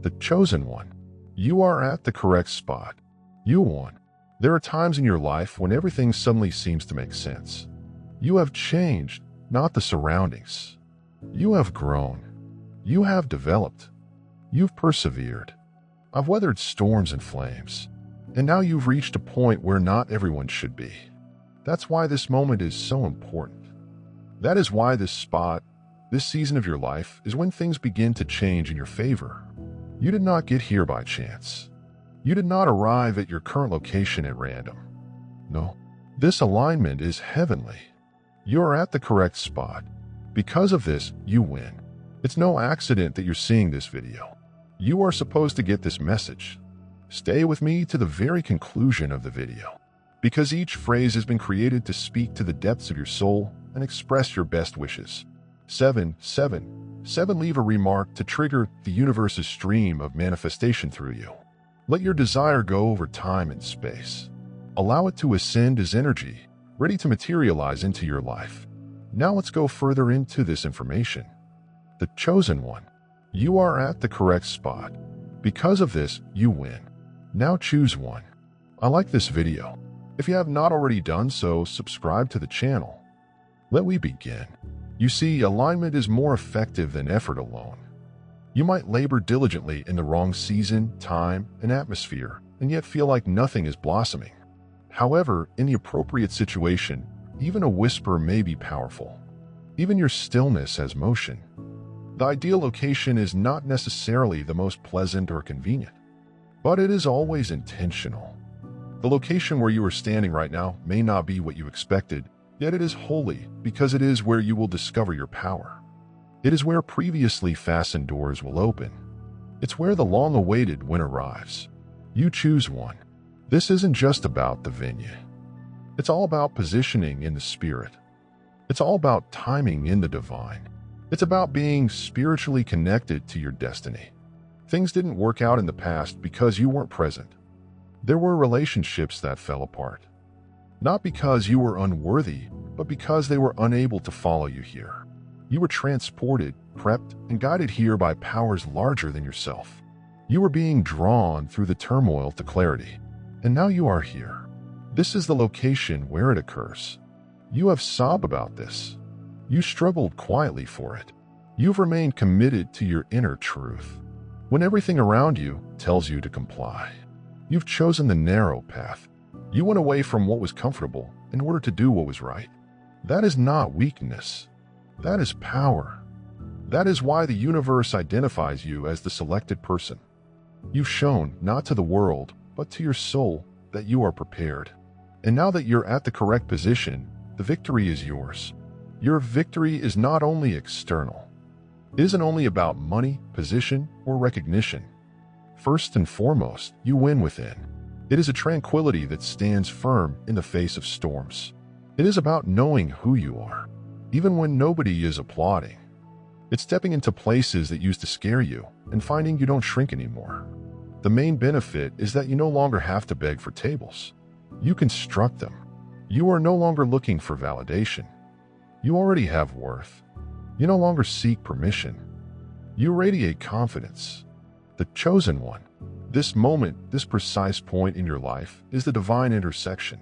the chosen one. You are at the correct spot. You won. There are times in your life when everything suddenly seems to make sense. You have changed, not the surroundings. You have grown. You have developed. You've persevered. I've weathered storms and flames. And now you've reached a point where not everyone should be. That's why this moment is so important. That is why this spot, this season of your life, is when things begin to change in your favor. You did not get here by chance. You did not arrive at your current location at random. No, this alignment is heavenly. You are at the correct spot. Because of this, you win. It's no accident that you're seeing this video. You are supposed to get this message. Stay with me to the very conclusion of the video, because each phrase has been created to speak to the depths of your soul and express your best wishes. 7. Leave a remark to trigger the universe's stream of manifestation through you. Let your desire go over time and space. Allow it to ascend as energy, ready to materialize into your life. Now let's go further into this information. The chosen one. You are at the correct spot. Because of this, you win. Now choose one. I like this video. If you have not already done so, subscribe to the channel. Let we begin. You see, alignment is more effective than effort alone. You might labor diligently in the wrong season, time, and atmosphere, and yet feel like nothing is blossoming. However, in the appropriate situation, even a whisper may be powerful. Even your stillness has motion. The ideal location is not necessarily the most pleasant or convenient, but it is always intentional. The location where you are standing right now may not be what you expected, yet it is holy because it is where you will discover your power. It is where previously fastened doors will open. It's where the long-awaited win arrives. You choose one. This isn't just about the venue. It's all about positioning in the spirit. It's all about timing in the divine. It's about being spiritually connected to your destiny. Things didn't work out in the past because you weren't present. There were relationships that fell apart. Not because you were unworthy, but because they were unable to follow you here. You were transported, prepped, and guided here by powers larger than yourself. You were being drawn through the turmoil to clarity. And now you are here. This is the location where it occurs. You have sobbed about this. You struggled quietly for it. You've remained committed to your inner truth. When everything around you tells you to comply, you've chosen the narrow path. You went away from what was comfortable in order to do what was right. That is not weakness. That is power. That is why the universe identifies you as the selected person. You've shown, not to the world, but to your soul, that you are prepared. And now that you're at the correct position, the victory is yours. Your victory is not only external. It isn't only about money, position, or recognition. First and foremost, you win within. It is a tranquility that stands firm in the face of storms. It is about knowing who you are, even when nobody is applauding. It's stepping into places that used to scare you and finding you don't shrink anymore. The main benefit is that you no longer have to beg for tables. You construct them. You are no longer looking for validation. You already have worth. You no longer seek permission. You radiate confidence. The chosen one. This moment, this precise point in your life, is the divine intersection.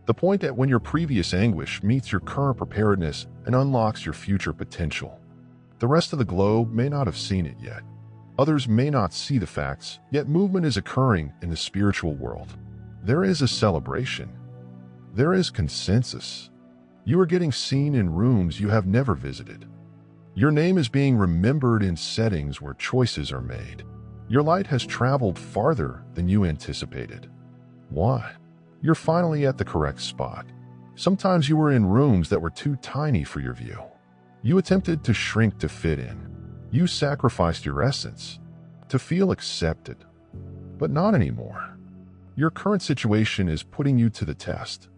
The point at when your previous anguish meets your current preparedness and unlocks your future potential. The rest of the globe may not have seen it yet. Others may not see the facts, yet movement is occurring in the spiritual world. There is a celebration. There is consensus. You are getting seen in rooms you have never visited. Your name is being remembered in settings where choices are made. Your light has traveled farther than you anticipated. Why? You're finally at the correct spot. Sometimes you were in rooms that were too tiny for your view. You attempted to shrink to fit in. You sacrificed your essence to feel accepted. But not anymore. Your current situation is putting you to the test,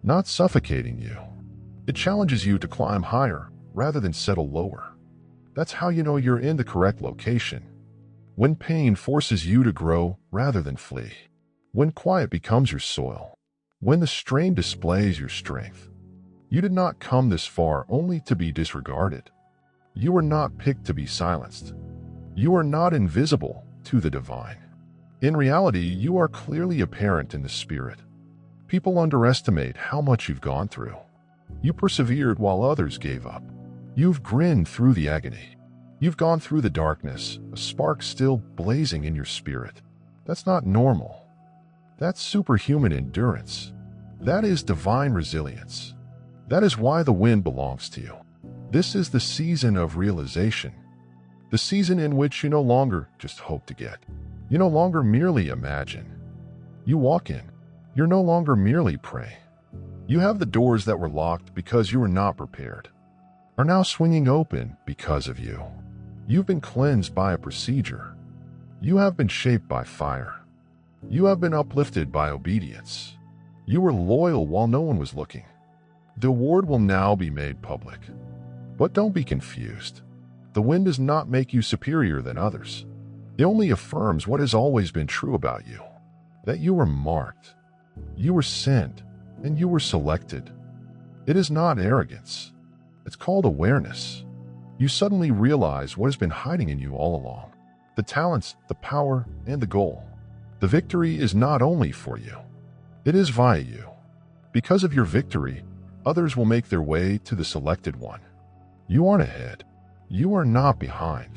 not suffocating you. It challenges you to climb higher rather than settle lower. That's how you know you're in the correct location. When pain forces you to grow rather than flee. When quiet becomes your soil. When the strain displays your strength. You did not come this far only to be disregarded. You were not picked to be silenced. You are not invisible. to the divine. In reality, you are clearly apparent in the spirit. People underestimate how much you've gone through. You persevered while others gave up. You've grinned through the agony. You've gone through the darkness, a spark still blazing in your spirit. That's not normal. That's superhuman endurance. That is divine resilience. That is why the wind belongs to you. This is the season of realization. The season in which you no longer just hope to get. You no longer merely imagine. You walk in. You're no longer merely pray. You have the doors that were locked because you were not prepared, are now swinging open because of you. You've been cleansed by a procedure. You have been shaped by fire. You have been uplifted by obedience. You were loyal while no one was looking. The award will now be made public. But don't be confused. The wind does not make you superior than others. It only affirms what has always been true about you, that you were marked, you were sent, and you were selected. It is not arrogance. It's called awareness. You suddenly realize what has been hiding in you all along. The talents, the power, and the goal. The victory is not only for you. It is via you. Because of your victory, others will make their way to the selected one. You aren't ahead. You are not behind.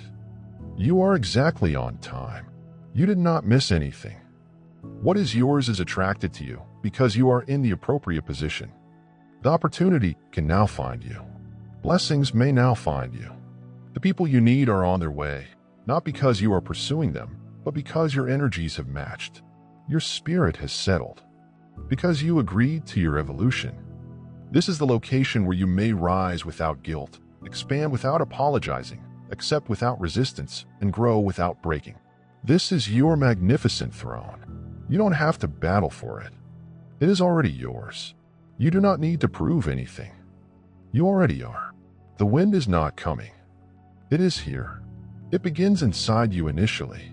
You are exactly on time. You did not miss anything. What is yours is attracted to you because you are in the appropriate position. The opportunity can now find you. Blessings may now find you. The people you need are on their way, not because you are pursuing them, but because your energies have matched. Your spirit has settled. Because you agreed to your evolution. This is the location where you may rise without guilt, expand without apologizing, accept without resistance, and grow without breaking. This is your magnificent throne. You don't have to battle for it. It is already yours. You do not need to prove anything. You already are. The wind is not coming. It is here. It begins inside you initially.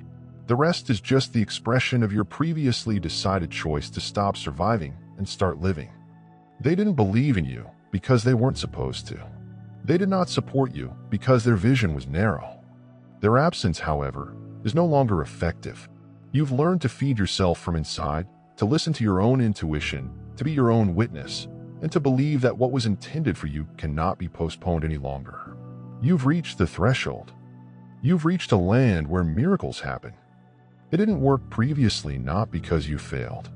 The rest is just the expression of your previously decided choice to stop surviving and start living. They didn't believe in you because they weren't supposed to. They did not support you because their vision was narrow. Their absence, however, is no longer effective. You've learned to feed yourself from inside, to listen to your own intuition, to be your own witness, and to believe that what was intended for you cannot be postponed any longer. You've reached the threshold. You've reached a land where miracles happen. It didn't work previously not because you failed.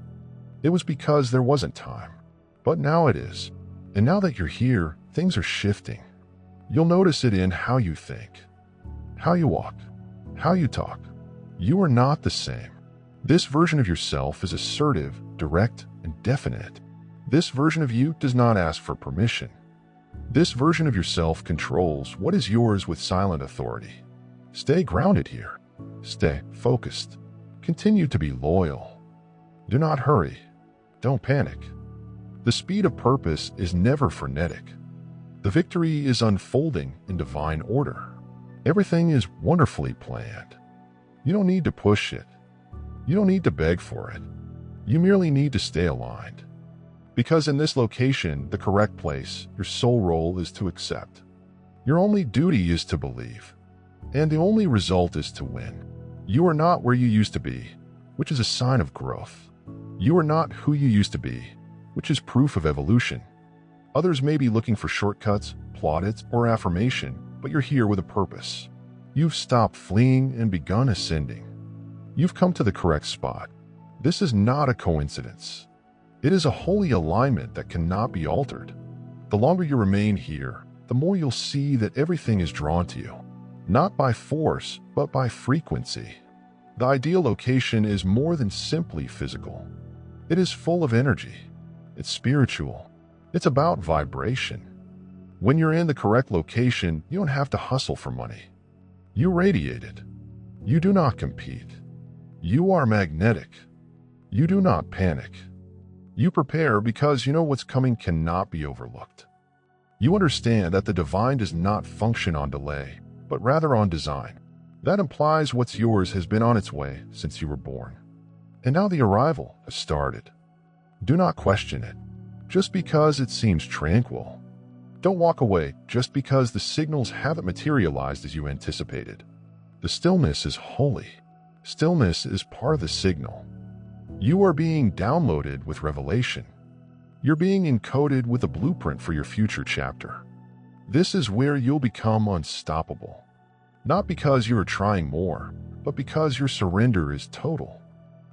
It was because there wasn't time. But now it is. And now that you're here, things are shifting. You'll notice it in how you think, how you walk, how you talk. You are not the same. This version of yourself is assertive, direct, and definite. This version of you does not ask for permission. This version of yourself controls what is yours with silent authority. Stay grounded here. Stay focused. Continue to be loyal. Do not hurry. Don't panic. The speed of purpose is never frenetic. The victory is unfolding in divine order. Everything is wonderfully planned. You don't need to push it. You don't need to beg for it. You merely need to stay aligned. Because in this location, the correct place, your sole role is to accept. Your only duty is to believe. And the only result is to win. You are not where you used to be, which is a sign of growth. You are not who you used to be, which is proof of evolution. Others may be looking for shortcuts, plaudits, or affirmation, but you're here with a purpose. You've stopped fleeing and begun ascending. You've come to the correct spot. This is not a coincidence. It is a holy alignment that cannot be altered. The longer you remain here, the more you'll see that everything is drawn to you, not by force, but by frequency. The ideal location is more than simply physical. It is full of energy. It's spiritual. It's about vibration. When you're in the correct location, you don't have to hustle for money. You radiate it. You do not compete. You are magnetic. You do not panic. You prepare because you know what's coming cannot be overlooked. You understand that the divine does not function on delay, but rather on design. That implies what's yours has been on its way since you were born. And now the arrival has started. Do not question it, just because it seems tranquil. Don't walk away just because the signals haven't materialized as you anticipated. The stillness is holy. Stillness is part of the signal. You are being downloaded with revelation. You're being encoded with a blueprint for your future chapter. This is where you'll become unstoppable. Not because you are trying more, but because your surrender is total.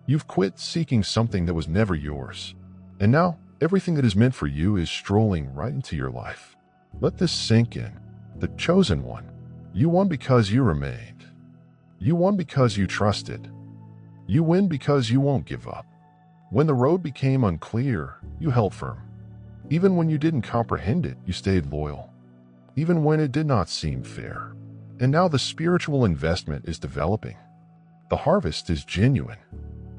You've quit seeking something that was never yours. And now, everything that is meant for you is strolling right into your life. Let this sink in. The chosen one. You won because you remained. You won because you trusted. You win because you won't give up. When the road became unclear, you held firm. Even when you didn't comprehend it, you stayed loyal. Even when it did not seem fair. And now the spiritual investment is developing. The harvest is genuine.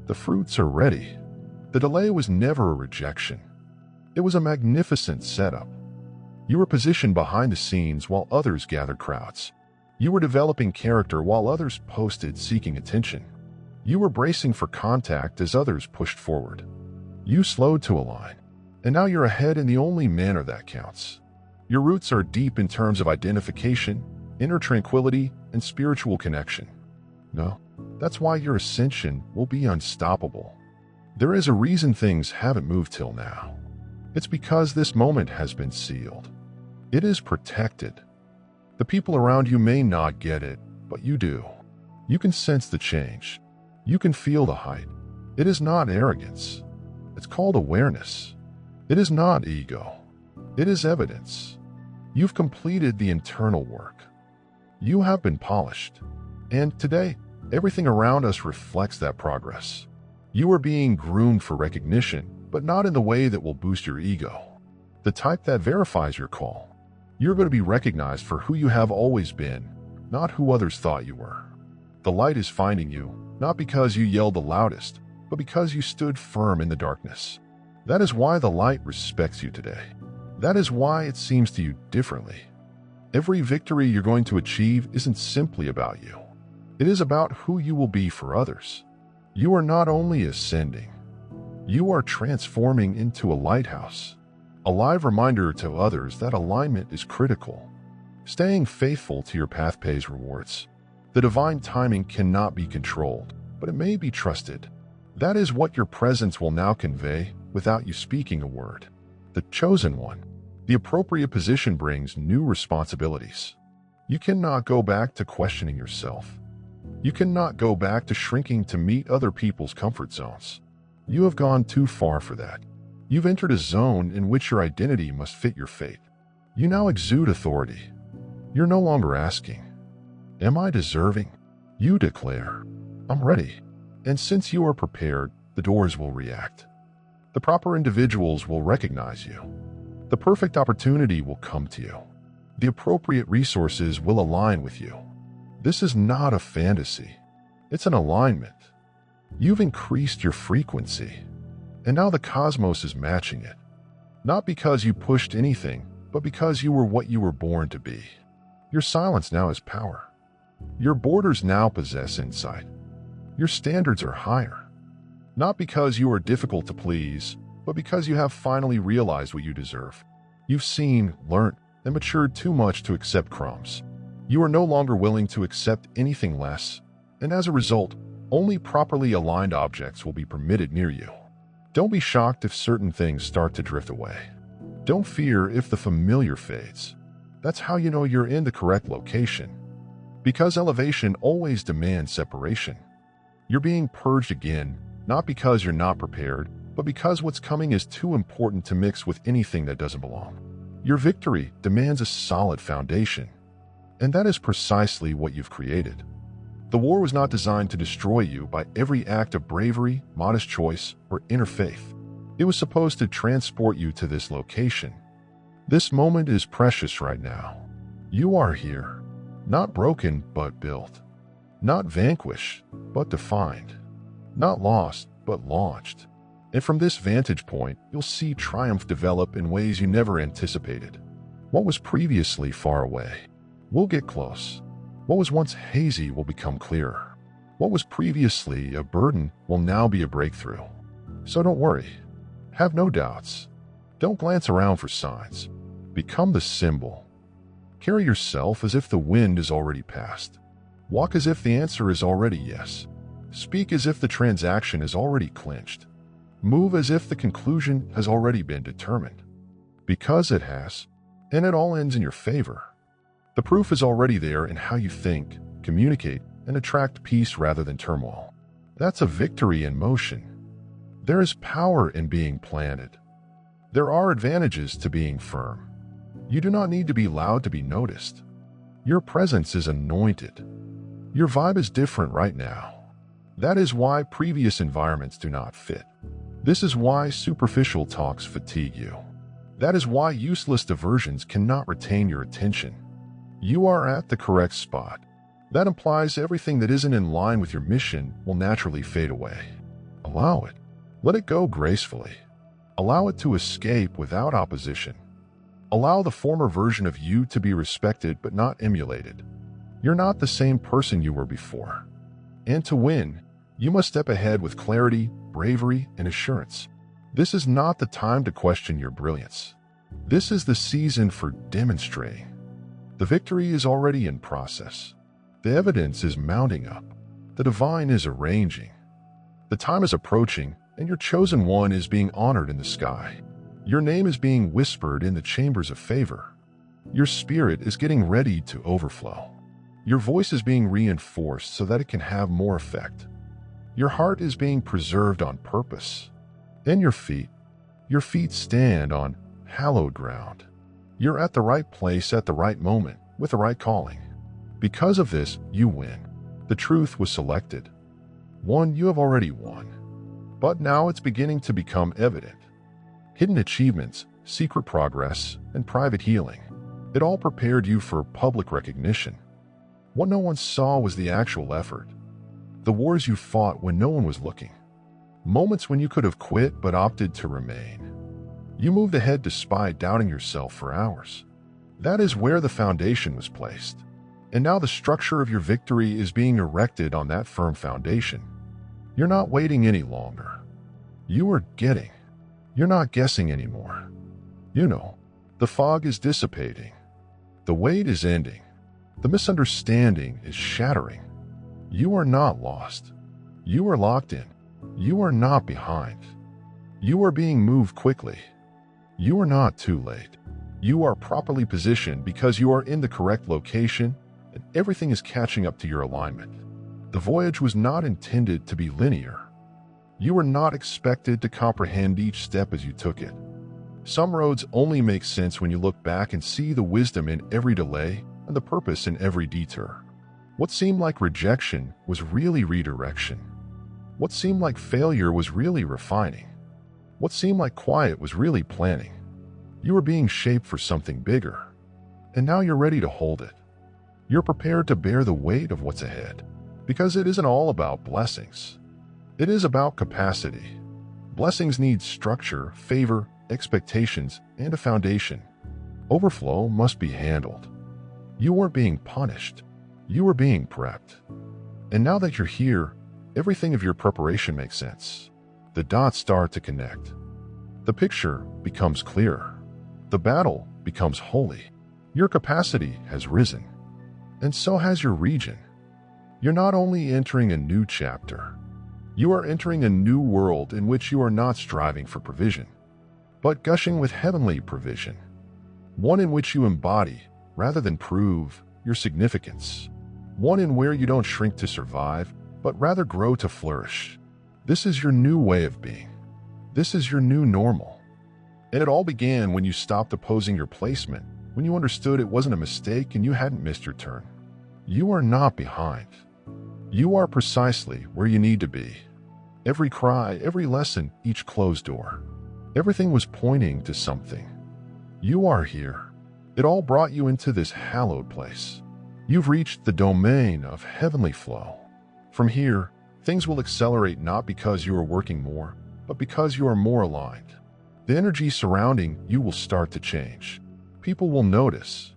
The fruits are ready. The delay was never a rejection. It was a magnificent setup. You were positioned behind the scenes while others gathered crowds. You were developing character while others posted seeking attention. You were bracing for contact as others pushed forward. You slowed to align. And now you're ahead in the only manner that counts. Your roots are deep in terms of identification, inner tranquility, and spiritual connection. No, that's why your ascension will be unstoppable. There is a reason things haven't moved till now. It's because this moment has been sealed. It is protected. The people around you may not get it, but you do. You can sense the change. You can feel the height. It is not arrogance. It's called awareness. It is not ego. It is evidence. You've completed the internal work. You have been polished. And today, everything around us reflects that progress. You are being groomed for recognition, but not in the way that will boost your ego. The type that verifies your call. You're going to be recognized for who you have always been, not who others thought you were. The light is finding you, not because you yelled the loudest, but because you stood firm in the darkness. That is why the light respects you today. That is why it seems to you differently. Every victory you're going to achieve isn't simply about you. It is about who you will be for others. You are not only ascending, you are transforming into a lighthouse, a live reminder to others that alignment is critical. Staying faithful to your path pays rewards. The divine timing cannot be controlled, but it may be trusted. That is what your presence will now convey without you speaking a word. The chosen one. The appropriate position brings new responsibilities. You cannot go back to questioning yourself. You cannot go back to shrinking to meet other people's comfort zones. You have gone too far for that. You've entered a zone in which your identity must fit your fate. You now exude authority. You're no longer asking, "Am I deserving?" You declare, "I'm ready." And since you are prepared, the doors will react. The proper individuals will recognize you. The perfect opportunity will come to you. The appropriate resources will align with you. This is not a fantasy. It's an alignment. You've increased your frequency, and now the cosmos is matching it. Not because you pushed anything, but because you were what you were born to be. Your silence now is power. Your borders now possess insight. Your standards are higher. Not because you are difficult to please, but because you have finally realized what you deserve. You've seen, learned, and matured too much to accept crumbs. You are no longer willing to accept anything less, and as a result, only properly aligned objects will be permitted near you. Don't be shocked if certain things start to drift away. Don't fear if the familiar fades. That's how you know you're in the correct location. Because elevation always demands separation. You're being purged again, not because you're not prepared, but because what's coming is too important to mix with anything that doesn't belong. Your victory demands a solid foundation. And that is precisely what you've created. The war was not designed to destroy you by every act of bravery, modest choice, or inner faith. It was supposed to transport you to this location. This moment is precious right now. You are here, not broken, but built. Not vanquished, but defined. Not lost, but launched. And from this vantage point, you'll see triumph develop in ways you never anticipated. What was previously far away will get close. What was once hazy will become clearer. What was previously a burden will now be a breakthrough. So don't worry. Have no doubts. Don't glance around for signs. Become the symbol. Carry yourself as if the wind is already past. Walk as if the answer is already yes. Speak as if the transaction is already clinched. Move as if the conclusion has already been determined. Because it has, and it all ends in your favor. The proof is already there in how you think, communicate, and attract peace rather than turmoil. That's a victory in motion. There is power in being planted. There are advantages to being firm. You do not need to be loud to be noticed. Your presence is anointed. Your vibe is different right now. That is why previous environments do not fit. This is why superficial talks fatigue you. That is why useless diversions cannot retain your attention. You are at the correct spot. That implies everything that isn't in line with your mission will naturally fade away. Allow it. Let it go gracefully. Allow it to escape without opposition. Allow the former version of you to be respected but not emulated. You're not the same person you were before. And to win, you must step ahead with clarity, bravery, and assurance. This is not the time to question your brilliance. This is the season for demonstrating. The victory is already in process. The evidence is mounting up. The divine is arranging. The time is approaching, and your chosen one is being honored in the sky. Your name is being whispered in the chambers of favor. Your spirit is getting ready to overflow. Your voice is being reinforced so that it can have more effect. Your heart is being preserved on purpose. And your feet stand on hallowed ground. You're at the right place at the right moment with the right calling. Because of this, you win. The truth was selected. One you have already won. But now it's beginning to become evident. Hidden achievements, secret progress, and private healing. It all prepared you for public recognition. What no one saw was the actual effort. The wars you fought when no one was looking. Moments when you could have quit but opted to remain. You moved ahead despite doubting yourself for hours. That is where the foundation was placed. And now the structure of your victory is being erected on that firm foundation. You're not waiting any longer. You are getting. You're not guessing anymore. You know, the fog is dissipating. The wait is ending. The misunderstanding is shattering. You are not lost. You are locked in. You are not behind. You are being moved quickly. You are not too late. You are properly positioned because you are in the correct location and everything is catching up to your alignment. The voyage was not intended to be linear. You were not expected to comprehend each step as you took it. Some roads only make sense when you look back and see the wisdom in every delay and the purpose in every detour. What seemed like rejection was really redirection. What seemed like failure was really refining. What seemed like quiet was really planning. You were being shaped for something bigger. And now you're ready to hold it. You're prepared to bear the weight of what's ahead. Because it isn't all about blessings. It is about capacity. Blessings need structure, favor, expectations, and a foundation. Overflow must be handled. You weren't being punished. You were being prepped. And now that you're here, everything of your preparation makes sense. The dots start to connect. The picture becomes clearer. The battle becomes holy. Your capacity has risen. And so has your region. You're not only entering a new chapter, you are entering a new world in which you are not striving for provision, but gushing with heavenly provision. One in which you embody, rather than prove, your significance. One in where you don't shrink to survive, but rather grow to flourish. This is your new way of being. This is your new normal. And it all began when you stopped opposing your placement, when you understood it wasn't a mistake and you hadn't missed your turn. You are not behind. You are precisely where you need to be. Every cry, every lesson, each closed door. Everything was pointing to something. You are here. It all brought you into this hallowed place. You've reached the domain of heavenly flow. From here, things will accelerate not because you are working more, but because you are more aligned. The energy surrounding you will start to change. People will notice.